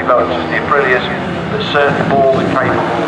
you've got just the Aprilias that's certainly more than capable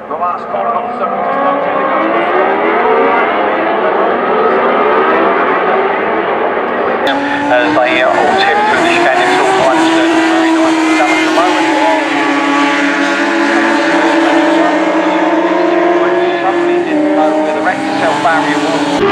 The last corner on the circle just now, as they all tip through the chicane. It's all quite very nice and done at the moment. Suddenly didn't know where the rector barrier was.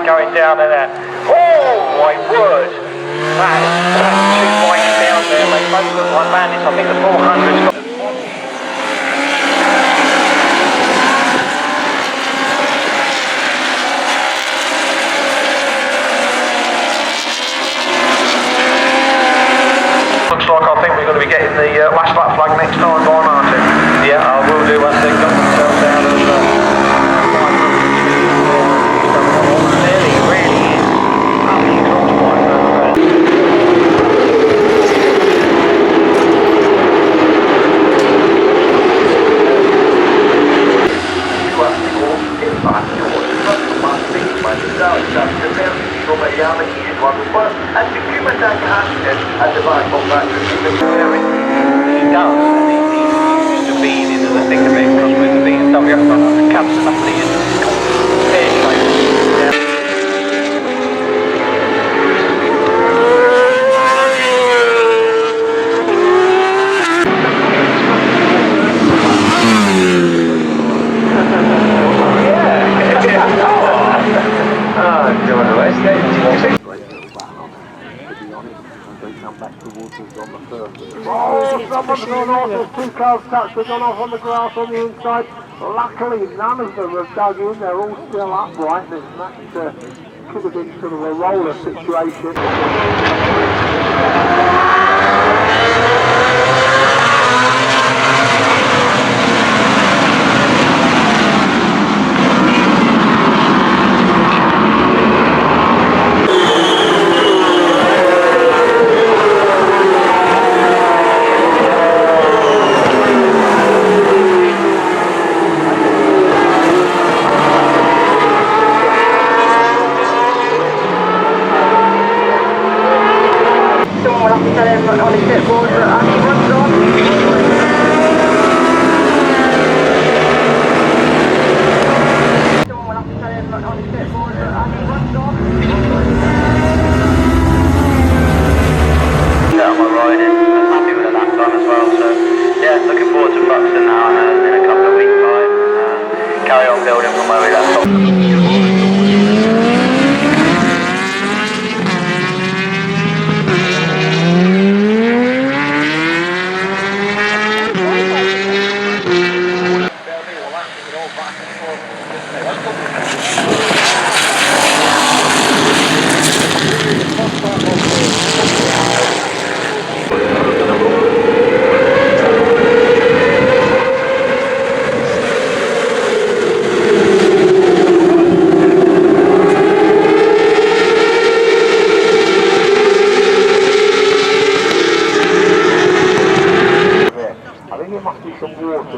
Going down in there. Oh my word! That is two bikes down there. They both look like bandits. I think the 400's got. Looks like I think we're going to be getting the last lap flag next time, aren't we? Yeah, I will do once they've got themselves out of and the human that casket at the back of that he does, and he's used to being into the thick of it because with the BMW I've got the cabs and up the air shape. Someone's gone off, there's 2 cars touched, they've gone off on the grass on the inside. Luckily, none of them have dug in, they're all still upright. That could have been sort of a roller situation.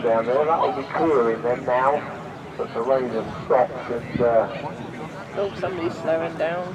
Down there, that'll be clearing them now, but the rain has stopped and oh, somebody's slowing down.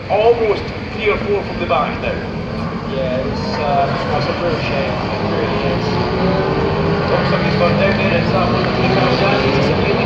Almost 3 or 4 from the back now. Yeah, it's a real shame. It really is. Top somebody's gone down there. It's that one. The car stands. It's a really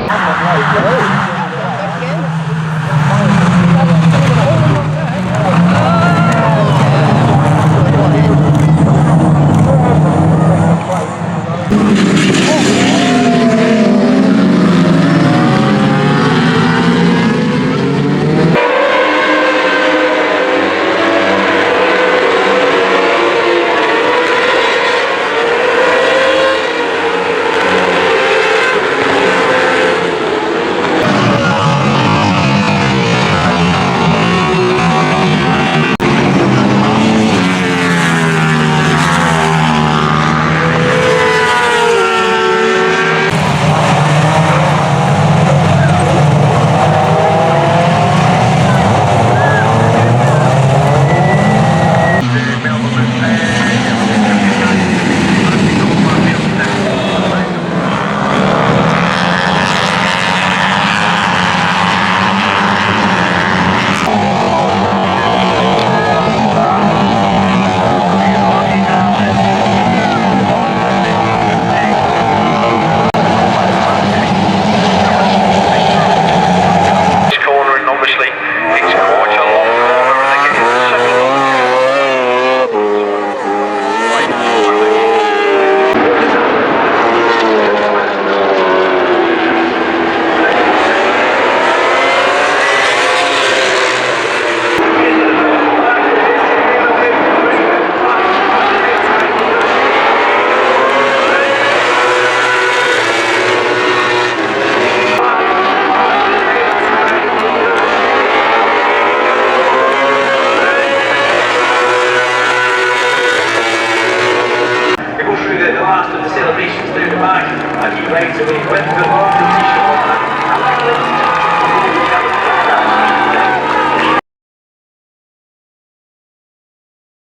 the last of the celebrations down the back, and he rides away with them.